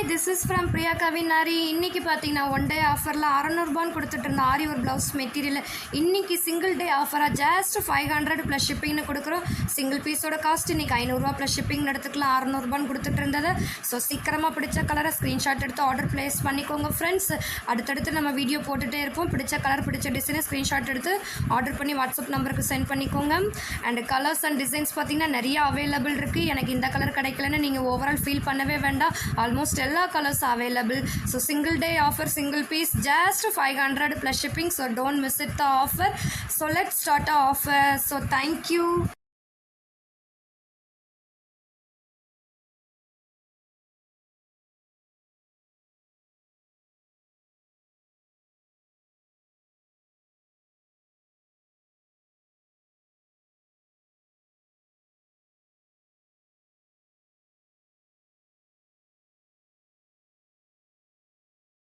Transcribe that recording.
This is from Priya Kavinari. இன்றைக்கி பார்த்தீங்கன்னா one day ஆஃபரில் 600 ரூபான்னு கொடுத்துட்டு இருந்த ஆரி ஒரு ப்ளவுஸ் மெட்டீரியல் இன்றைக்கி சிங்கிள் டே ஆஃபராக ஜஸ்ட் 500 ப்ளஸ் ஷிப்பிங்னு கொடுக்குறோம். சிங்கிள் பீஸோட காஸ்ட் இன்றைக்கி 500 ப்ளஸ் ஷிப்பிங் எடுத்துக்கலாம். 600 ரூபான்னு கொடுத்துட்டு இருந்தது. ஸோ சீக்கிரமாக பிடிச்ச கலரை ஸ்க்ரீன்ஷாட் எடுத்து ஆர்டர் ப்ளேஸ் பண்ணிக்கோங்க ஃப்ரெண்ட்ஸ். அடுத்தடுத்து நம்ம வீடியோ போட்டுகிட்டே இருப்போம். பிடிச்ச கலர் பிடிச்ச டிசைனை ஸ்க்ரீன்ஷாட் எடுத்து ஆர்டர் பண்ணி வாட்ஸ்அப் நம்பருக்கு சென்ட் பண்ணிக்கோங்க. அண்ட் கலர்ஸ் அண்ட் டிசைன்ஸ் பார்த்தீங்கன்னா நிறைய அவைலபிள் இருக்குது. எனக்கு இந்த கலர் கிடைக்கலன்னு நீங்கள் ஓவரால் ஃபீல் பண்ணவே வேண்டாம். ஆல்மோஸ்ட் எல்லா colours available. So single day offer, single piece, just 500 plus shipping. So don't miss it the offer. So let's start the offer. So thank you.